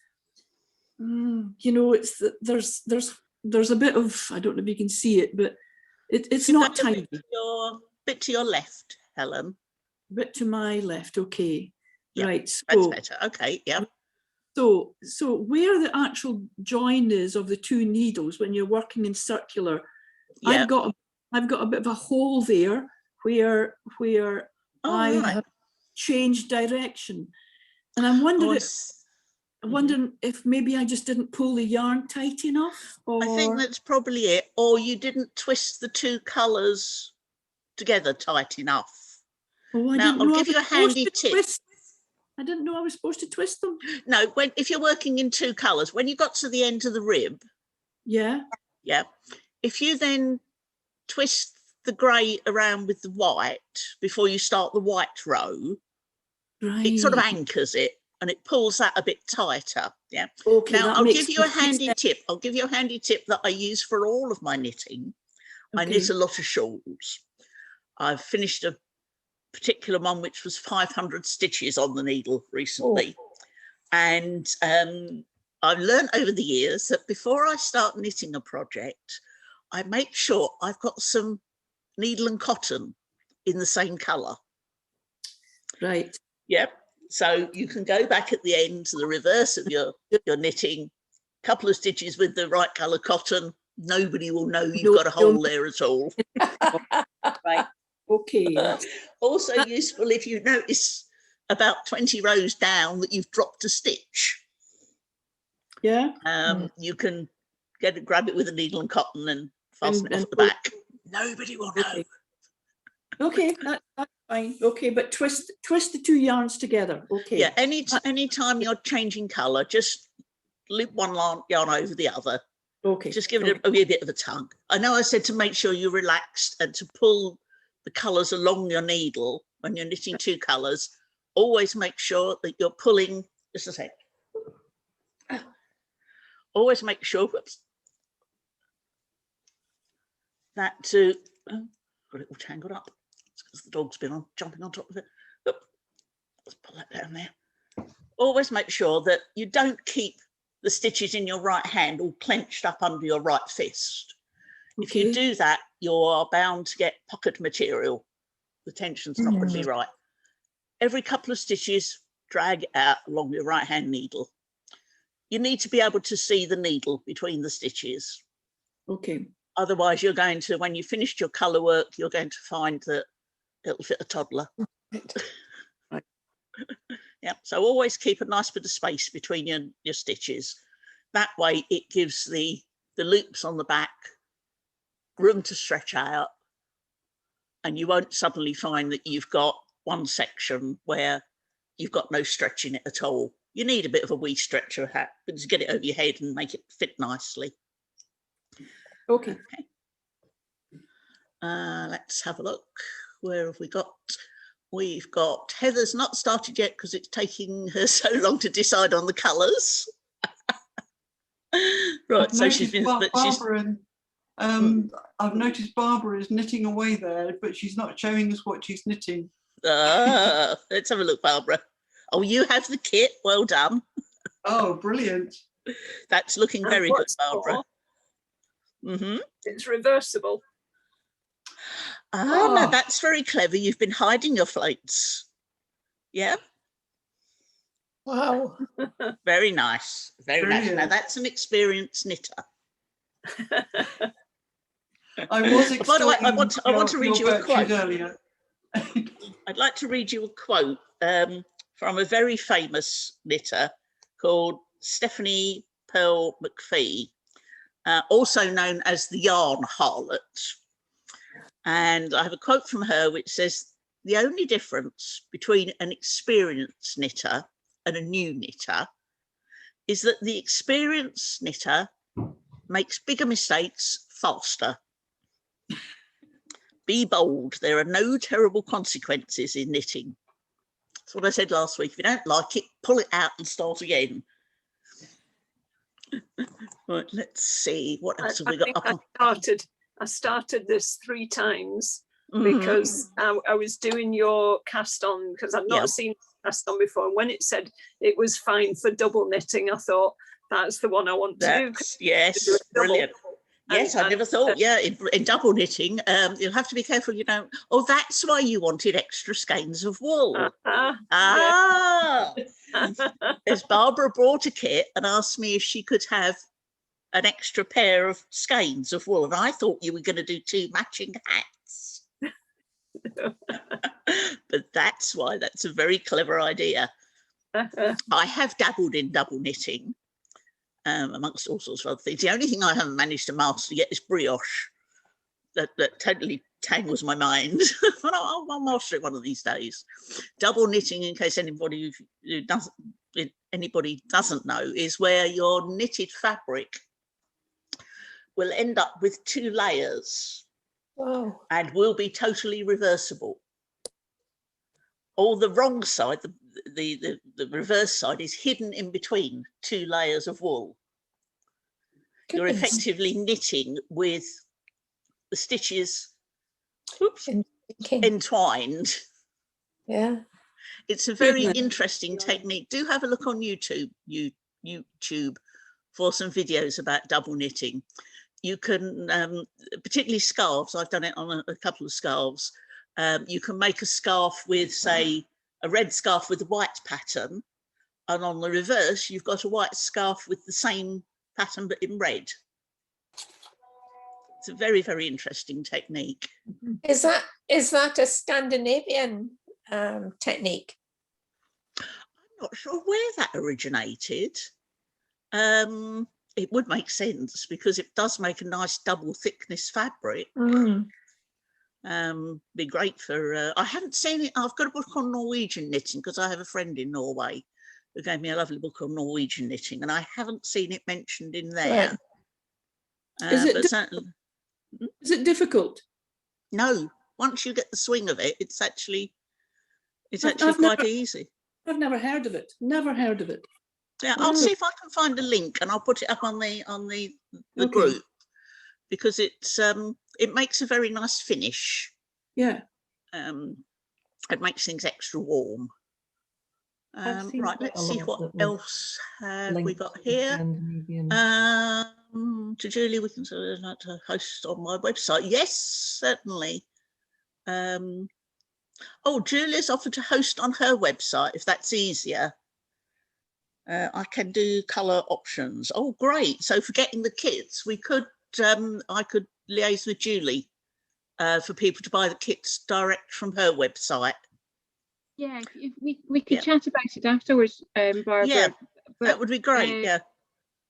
you know, there's a bit of, I don't know if you can see it, but it's not tidy. Bit to your left, Helen. A bit to my left, okay. Yep, right, so, that's better. Okay, yeah. So where the actual join is of the 2 needles when you're working in circular, I've got a bit of a hole there where I have changed direction, and I'm wondering if maybe I just didn't pull the yarn tight enough. Or... I think that's probably it, or you didn't twist the 2 colours together tight enough. Oh, I'll give you a handy tip. I didn't know I was supposed to twist them. No, if you're working in 2 colours, when you got to the end of the rib, if you then twist the grey around with the white before you start the white row, it sort of anchors it and it pulls that a bit tighter. Yeah. Okay. Now I'll give you a handy tip. I'll give you a handy tip that I use for all of my knitting. Okay. I knit a lot of shawls. I've finished a particular one which was 500 stitches on the needle recently. And I've learned over the years that before I start knitting a project, I make sure I've got some needle and cotton in the same colour. Right. Yep. So you can go back at the end to the reverse of your knitting, couple of stitches with the right colour cotton. Nobody will know you've got a hole there at all. Right. Okay. Also useful if you notice about 20 rows down that you've dropped a stitch. Yeah. You can grab it with a needle and cotton and fasten it off the back. Nobody will know. Okay, that's fine. Okay, but twist the 2 yarns together. Okay. Yeah. Any time you're changing colour, just loop one yarn over the other, Okay. Just give it a wee bit of a tug. I know I said to make sure you're relaxed and to pull the colours along your needle when you're knitting 2 colours. Always make sure that you're pulling, just a sec. Always make sure, whoops, that got it all tangled up. It's because the dog's been jumping on top of it. Oop, let's pull that down there. Always make sure that you don't keep the stitches in your right hand all clenched up under your right fist. If you do that, you are bound to get pocket material. The tension's not going to be right. Every couple of stitches, drag out along your right hand needle. You need to be able to see the needle between the stitches. Okay. Otherwise, you're going to, when you finished your colour work, you're going to find that it'll fit a toddler. Right. Yeah, so always keep a nice bit of space between your stitches. That way it gives the loops on the back room to stretch out, and you won't suddenly find that you've got one section where you've got no stretch in it at all. You need a bit of a wee stretcher hat, but just get it over your head and make it fit nicely. Okay. Let's have a look. Where have we got? We've got Heather's not started yet because it's taking her so long to decide on the colours. Right, so she's been. I've noticed Barbara is knitting away there, but she's not showing us what she's knitting. Let's have a look, Barbara. Oh, you have the kit. Well done. Oh, brilliant. That's looking very good, what's Barbara. more, it's reversible. No, that's very clever. You've been hiding your floats. Yeah. Wow. Very nice. Very nice. Now that's an experienced knitter. I was By the way, I want to read you a quote. Earlier. I'd like to read you a quote from a very famous knitter called Stephanie Pearl McPhee, also known as the Yarn Harlot. And I have a quote from her which says, "The only difference between an experienced knitter and a new knitter is that the experienced knitter makes bigger mistakes faster. Be bold. There are no terrible consequences in knitting." That's what I said last week. If you don't like it, pull it out and start again. Right, let's see. What else have we got? I started this 3 times because I was doing your cast on, because I've not seen cast on before. And when it said it was fine for double knitting, I thought that's the one I want to do. Yes, brilliant. Yes, I never thought, in double knitting, you'll have to be careful you don't. Oh, that's why you wanted extra skeins of wool. As Barbara brought a kit and asked me if she could have an extra pair of skeins of wool, and I thought you were going to do 2 matching hats. But that's why. That's a very clever idea. I have dabbled in double knitting, amongst all sorts of other things. The only thing I haven't managed to master yet is brioche. That totally tangles my mind. I'll master it one of these days. Double knitting, in case anybody doesn't know, is where your knitted fabric will end up with 2 layers. Wow. And will be totally reversible. Or the wrong side, the reverse side, is hidden in between 2 layers of wool. Goodness. You're effectively knitting with the stitches entwined. Yeah. It's a very interesting technique. Do have a look on YouTube for some videos about double knitting. You can, particularly scarves, I've done it on a couple of scarves. You can make a scarf with, say, a red scarf with a white pattern, and on the reverse, you've got a white scarf with the same pattern but in red. It's a very, very interesting technique. Is that a Scandinavian technique? I'm not sure where that originated. It would make sense because it does make a nice double thickness fabric. Be great for, I haven't seen it. I've got a book on Norwegian knitting because I have a friend in Norway who gave me a lovely book on Norwegian knitting, and I haven't seen it mentioned in there. Is it but certainly, is it difficult? no, once you get the swing of it, it's actually I've quite easy. I've never heard of it. Never heard of it. Yeah, I'll see if I can find a link and I'll put it up on the Okay. group, because it makes a very nice finish. Yeah. It makes things extra warm. Right, let's see what else have we got here. To Julie, we can like to host on my website. Yes, certainly. Oh, Julie's offered to host on her website if that's easier. I can do colour options. Oh, great! So for getting the kits, we could I could liaise with Julie for people to buy the kits direct from her website. Yeah, if we could chat about it afterwards, Barbara. Yeah, that would be great. Yeah,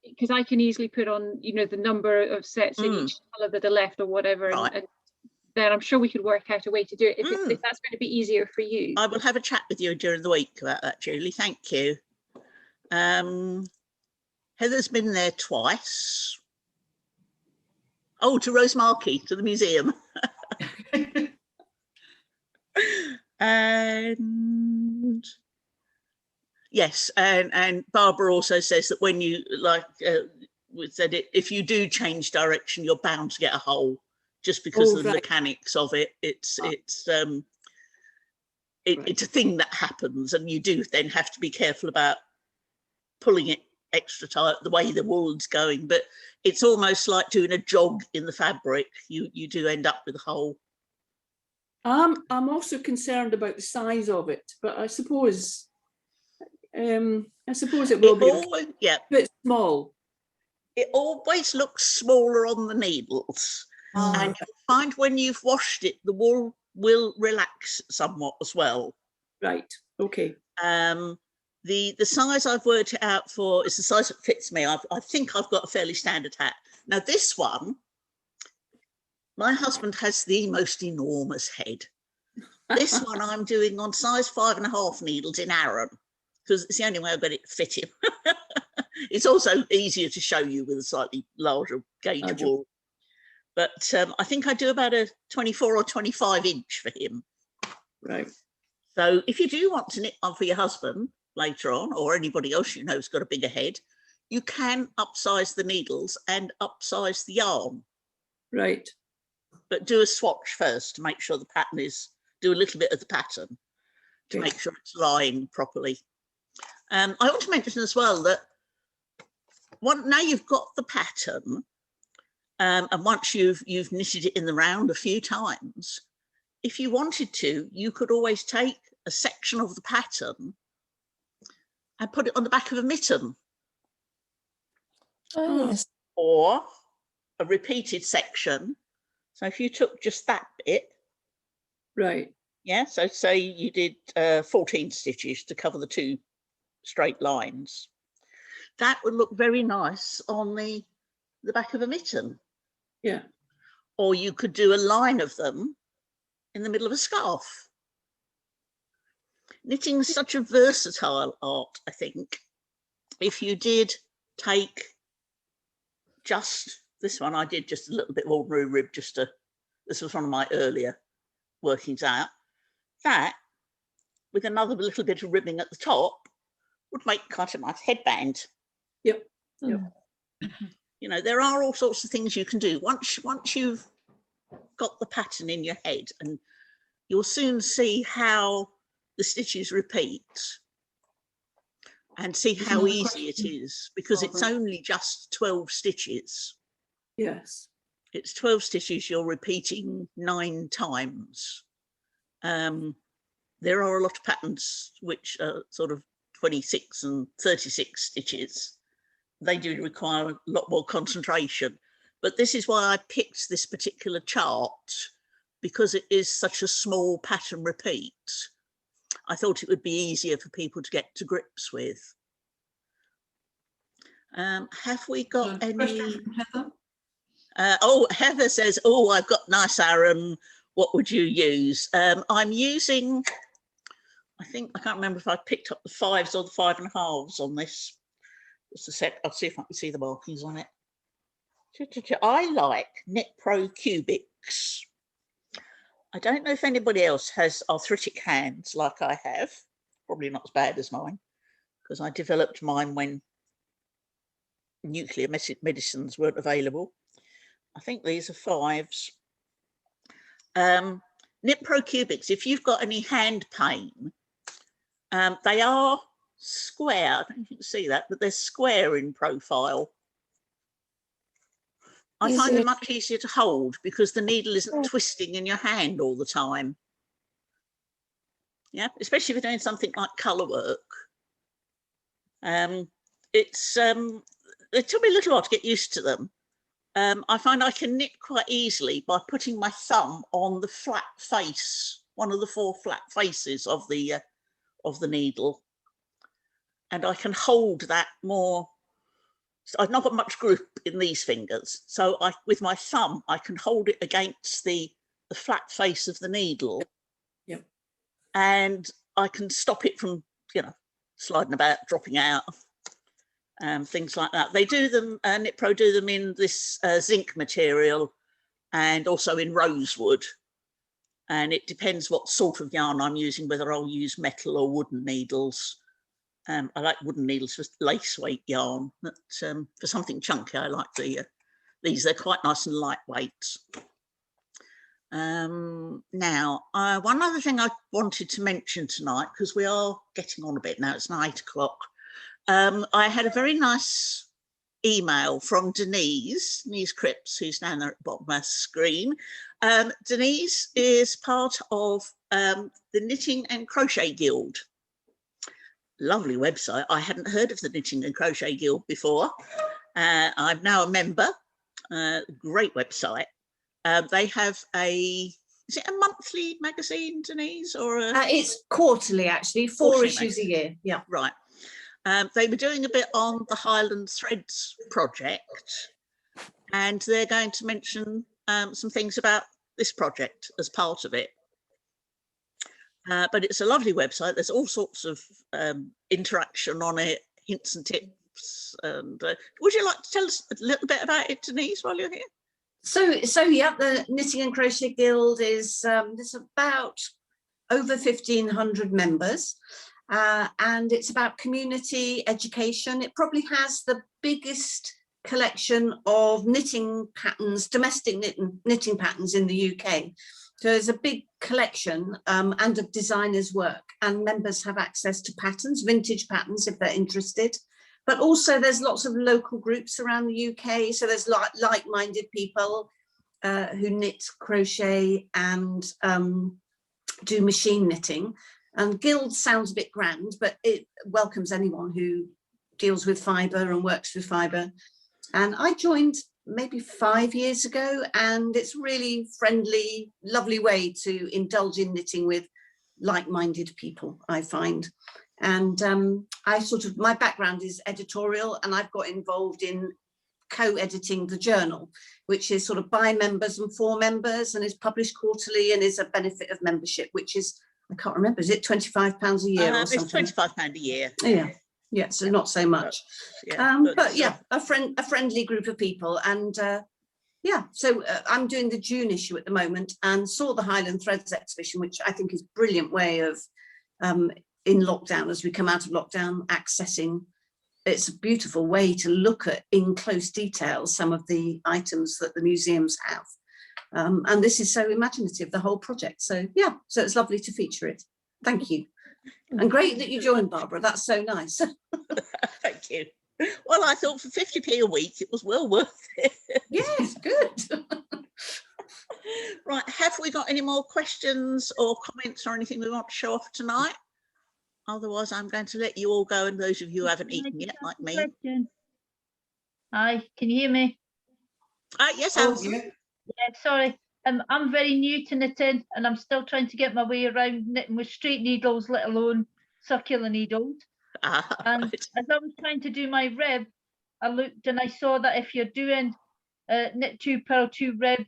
because I can easily put on, you know, the number of sets in each colour that are left or whatever, right. and then I'm sure we could work out a way to do it if that's going to be easier for you. I will have a chat with you during the week about that, Julie. Thank you. Heather's been there twice. Oh, to Rosemarkie, to the museum. And yes, and Barbara also says that when you said it, if you do change direction, you're bound to get a hole just because of the mechanics of it. It's a thing that happens, and you do then have to be careful about pulling it extra tight the way the wool's going. But it's almost like doing a jog in the fabric. You do end up with a hole. I'm also concerned about the size of it, but I suppose it will be always, a bit small. It always looks smaller on the needles, and you'll find when you've washed it, the wool will relax somewhat as well. Right. Okay. The size I've worked it out for is the size that fits me. I think I've got a fairly standard hat. Now this one, my husband has the most enormous head. This one I'm doing on size 5.5 needles in Aran, because it's the only way I've got it to fit him. It's also easier to show you with a slightly larger gauge wool. But I think I do about a 24 or 25 inch for him. Right. So if you do want to knit one for your husband later on, or anybody else you know who's got a bigger head, you can upsize the needles and upsize the yarn. Right. But do a swatch first to make sure the pattern is, do a little bit of the pattern to make sure it's lying properly. I want to mention as well that now you've got the pattern, and once you've knitted it in the round a few times, if you wanted to, you could always take a section of the pattern and put it on the back of a mitten. Oh, yes. Or a repeated section. So if you took just that bit, right? Yeah, so say you did 14 stitches to cover the 2 straight lines. That would look very nice on the back of a mitten. Yeah. Or you could do a line of them in the middle of a scarf. Knitting is such a versatile art, I think. If you did take just this one, I did just a little bit of ordinary rib, this was one of my earlier workings out. That, with another little bit of ribbing at the top, would make quite a nice headband. Yep. Yep. You know, there are all sorts of things you can do once you've got the pattern in your head, and you'll soon see how the stitches repeat and see how easy it is, because it's only just 12 stitches. Yes. It's 12 stitches you're repeating 9 times. There are a lot of patterns which are sort of 26 and 36 stitches. They do require a lot more concentration, but this is why I picked this particular chart, because it is such a small pattern repeat. I thought it would be easier for people to get to grips with. Have we got any? Heather? Heather says, oh, I've got nice Aran. What would you use? I'm using, I can't remember if I picked up the 5s or the 5.5s on this. Just a sec, I'll see if I can see the markings on it. I like Knit Pro Cubics. I don't know if anybody else has arthritic hands like I have. Probably not as bad as mine, because I developed mine when nuclear medicines weren't available. I think these are 5s. Knit Pro Cubics, if you've got any hand pain, they are square. I don't know if you can see that, but they're square in profile. I find them much easier to hold because the needle isn't twisting in your hand all the time. Yeah, especially if you're doing something like colour work. It took me a little while to get used to them. I find I can knit quite easily by putting my thumb on the flat face, one of the 4 flat faces of the needle, and I can hold that more. So I've not got much grip in these fingers, so with my thumb I can hold it against the flat face of the needle. Yep. And I can stop it from, you know, sliding about, dropping out, things like that. They do them, Knit Pro do them in this zinc material and also in rosewood. And it depends what sort of yarn I'm using, whether I'll use metal or wooden needles. I like wooden needles for lace weight yarn, but for something chunky, I like these. They're quite nice and lightweight. Now, one other thing I wanted to mention tonight, because we are getting on a bit now, it's 8 o'clock. I had a very nice email from Denise Cripps, who's down there at the bottom of my screen. Denise is part of the Knitting and Crochet Guild. Lovely website. I hadn't heard of the Knitting and Crochet Guild before. I'm now a member. Great website. They have is it a monthly magazine, Denise, or it's quarterly, actually, 4 issues a year. Yeah, right. They were doing a bit on the Highland Threads project, and they're going to mention some things about this project as part of it. But it's a lovely website. There's all sorts of interaction on it, hints and tips. And would you like to tell us a little bit about it, Denise, while you're here? So yeah, the Knitting and Crochet Guild is there's about over 1,500 members, and it's about community education. It probably has the biggest collection of knitting patterns, domestic knitting patterns in the UK. So there's a big collection and of designers' work, and members have access to patterns, vintage patterns if they're interested. But also there's lots of local groups around the UK. So there's like-minded people who knit, crochet and do machine knitting. And guild sounds a bit grand, but it welcomes anyone who deals with fibre and works with fibre. And I joined maybe 5 years ago, and it's really friendly, lovely way to indulge in knitting with like-minded people, I find. And my background is editorial, and I've got involved in co-editing the journal, which is sort of by members and for members, and is published quarterly and is a benefit of membership, which is, I can't remember, is it £25 a year or something? It's £25 a year. Yeah, so not so much. But yeah, a friendly group of people. And yeah, so I'm doing the June issue at the moment, and saw the Highland Threads exhibition, which I think is a brilliant way of, in lockdown, as we come out of lockdown, accessing. It's a beautiful way to look at in close detail some of the items that the museums have. And this is so imaginative, the whole project. So yeah, so it's lovely to feature it. Thank you. And great that you joined, Barbara. That's so nice. Thank you. Well, I thought for 50p a week, it was well worth it. Yes, good. Right, have we got any more questions or comments or anything we want to show off tonight? Otherwise, I'm going to let you all go, and those of you who haven't eaten yet, like me. Hi, can you hear me? Yes, Alison. Yeah, sorry. I'm very new to knitting, and I'm still trying to get my way around knitting with straight needles, let alone circular needles. And right. as I was trying to do my rib, I looked and I saw that if you're doing knit 2, purl 2 rib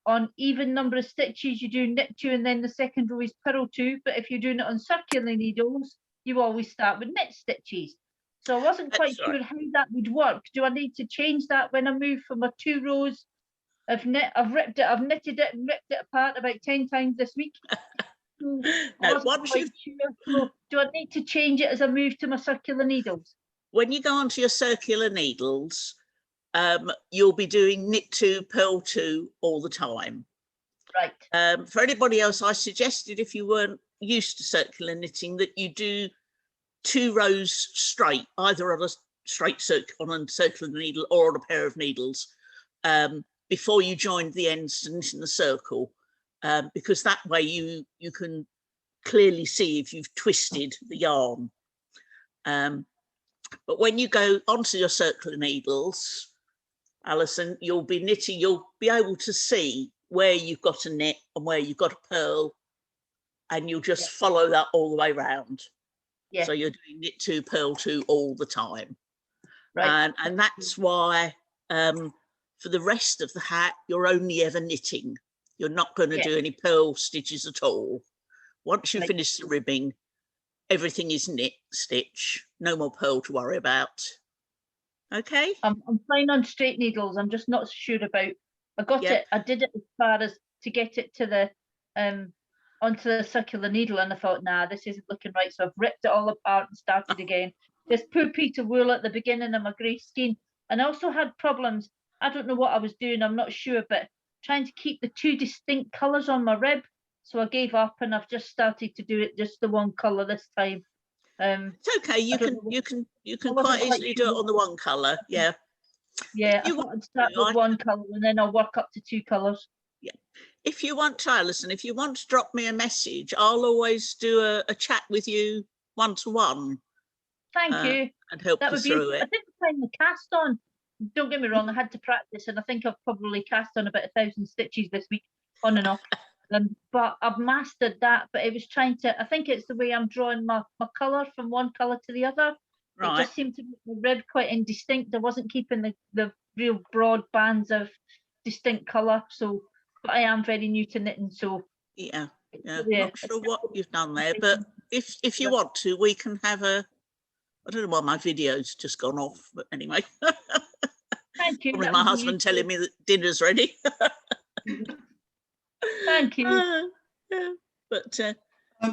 on even number of stitches, you do knit 2 and then the second row is purl 2. But if you're doing it on circular needles, you always start with knit stitches. So I wasn't That's quite right. sure how that would work. Do I need to change that when I move from my 2 rows of knit? I've ripped it, I've knitted it and ripped it apart about 10 times this week. So I No, wasn't once quite you've, sure. So do I need to change it as I move to my circular needles? when you go onto your circular needles, you'll be doing knit 2, purl 2 all the time. Right. For anybody else, I suggested, if you weren't used to circular knitting, that you do 2 rows straight, either on a straight on a circular needle or on a pair of needles, before you join the ends to knit in the circle, because that way you can clearly see if you've twisted the yarn. But when you go onto your circular needles, Alison, you'll be knitting, you'll be able to see where you've got a knit and where you've got a purl, and you'll just follow that all the way round. So you're doing knit 2, purl 2 all the time. Right. And that's why for the rest of the hat, you're only ever knitting. You're not going to do any purl stitches at all. Once you finish the ribbing, everything is knit stitch, no more purl to worry about. Okay. I'm fine on straight needles. I'm just not sure about, I got it, I did it as far as to get it to the onto the circular needle, and I thought, nah, this isn't looking right. So I've ripped it all apart and started again. This poor piece of wool at the beginning of my grey skein. And I also had problems, I don't know what I was doing, I'm not sure, but trying to keep the 2 distinct colours on my rib. So I gave up and I've just started to do it just the one colour this time. It's okay, you can quite easily do it on the one colour. Yeah. Yeah, I thought I'd start with one colour and then I'll work up to 2 colours. Yeah. If you want to, Alison, if you want to drop me a message, I'll always do a chat with you one-to-one. Thank you. And help you through it. I didn't find the cast on. Don't get me wrong, I had to practice, and I think I've probably cast on about 1,000 stitches this week, on and off. But I've mastered that. But it was trying to, I think it's the way I'm drawing my colour from one colour to the other. Right. It just seemed to make the rib quite indistinct. I wasn't keeping the real broad bands of distinct colour. So, but I am very new to knitting, so yeah. Not sure what you've done there, but if you want to, we can have a. I don't know why my video's just gone off, but anyway. Thank you. Probably my husband telling me that dinner's ready. Thank you. Yeah, but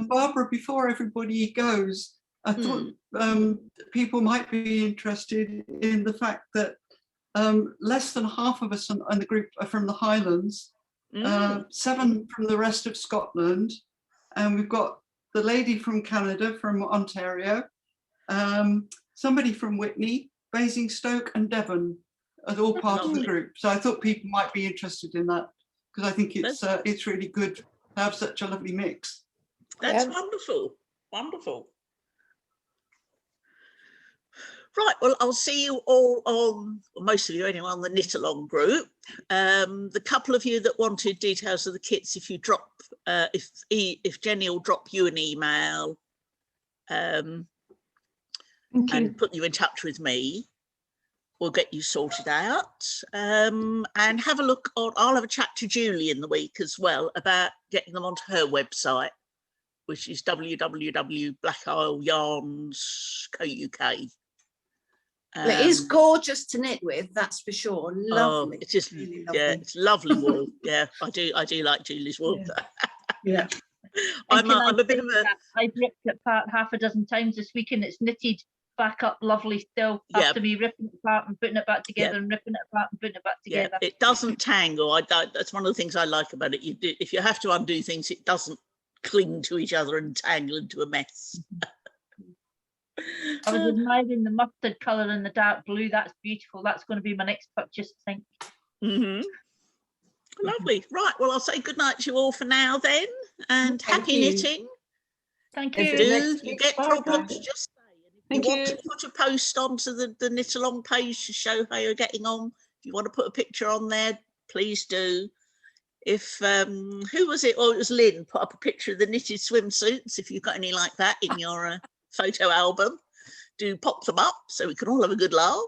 Barbara, before everybody goes, I thought people might be interested in the fact that less than half of us in the group are from the Highlands, 7 from the rest of Scotland, and we've got the lady from Canada, from Ontario, somebody from Whitney, Basingstoke and Devon are all part of the group. So I thought people might be interested in that, because I think it's really good to have such a lovely mix. That's wonderful, wonderful. Right, well, I'll see you all on, well, most of you anyway, on the Knit Along group. The couple of you that wanted details of the kits, if you drop, if Jenny will drop you an email and put you in touch with me, we'll get you sorted out. And have a look on, I'll have a chat to Julie in the week as well about getting them onto her website, which is www.blackisleyarns.co.uk. It is gorgeous to knit with, that's for sure. Lovely. It's just really lovely. Yeah, it's lovely wool. Yeah, I do like Julie's wool. Yeah. I'm a bit of a. I've ripped it apart half a dozen times this week, and it's knitted back up lovely still after me ripping it apart and putting it back together and ripping it apart and putting it back together. It doesn't tangle. That's one of the things I like about it. You do, if you have to undo things, it doesn't cling to each other and tangle into a mess. I was admiring the mustard colour and the dark blue. That's beautiful. That's going to be my next purchase, I think. Lovely. Right. Well, I'll say good night to you all for now then, and happy knitting. Thank you. If you get problems, just say. And if you want to put a post onto the Knit Along page to show how you're getting on, if you want to put a picture on there, please do. If who was it? Oh, it was Lynn. Put up a picture of the knitted swimsuits. If you've got any like that in your photo album, do pop them up so we can all have a good laugh.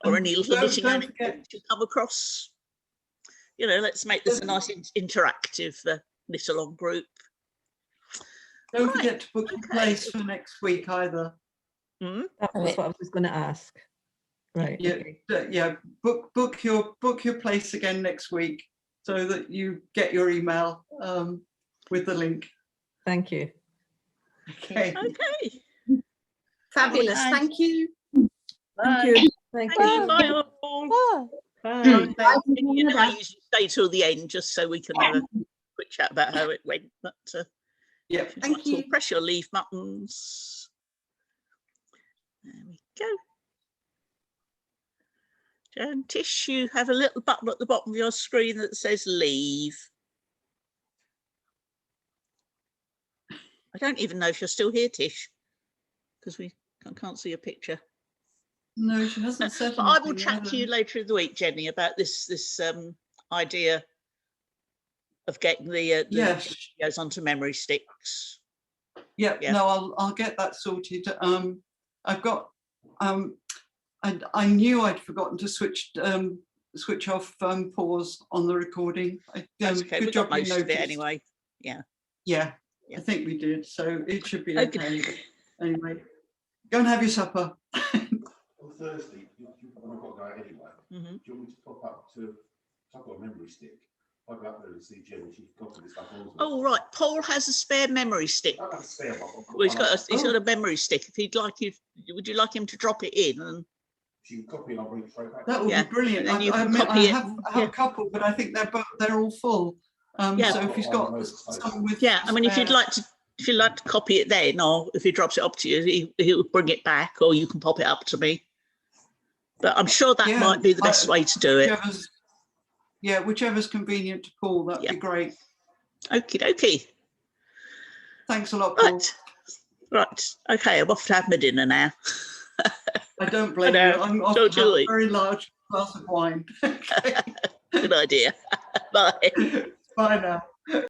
Or any little knitting anecdotes you come across. You know, let's make this a nice interactive Knit Along group. Don't forget to book a place for next week either. That was what I was going to ask. Right. Yeah, Okay. yeah. Book your place again next week so that you get your email with the link. Thank you. Okay. Okay. Fabulous. Bye. Thank you. Thank you. Thank Thank you. you. Bye all. Bye. You know, I usually stay till the end just so we can have a quick chat about how it went. But Yeah. if you'd Thank like to, you. press your leave buttons. There we go. Joan, Tish, you have a little button at the bottom of your screen that says leave. I don't even know if you're still here, Tish, because I can't see a picture. No, she hasn't said But I will anything chat to you either. later in the week, Jenny, about this idea of getting the Yes. videos onto memory sticks. Yeah, Yeah. no, I'll get that sorted. I've got I knew I'd forgotten to switch off pause on the recording. That's okay. We Good got job you most of it noticed. anyway. Yeah. Yeah, Yeah. I think we did. So it should be Okay. okay. Anyway, go and have your supper. On Thursday, when I've got to go out anyway, do you want me to pop up to, I've got a memory stick. I'll go up there and see Jen, she can copy this stuff onto it. Oh right, Paul has a spare memory stick. I have a spare one. Well, he's got a memory stick. If he'd like you, would you like him to drop it in? And she can copy and I'll bring it straight back. That would be brilliant. And then you I can mean, copy I it. have a couple, but I think they're all full. Yeah. So if he's got some with I mean, if you'd like to copy it then, or if he drops it up to you, he'll bring it back, or you can pop it up to me. But I'm sure that might be the best way to do it. Whichever's convenient to Paul, that'd be great. Okie dokie. Thanks a lot, Paul. Right. Okay, I'm off to have my dinner now. I don't blame you. I'm off to have a very large glass of wine. Okay. Good idea. Bye. Bye now.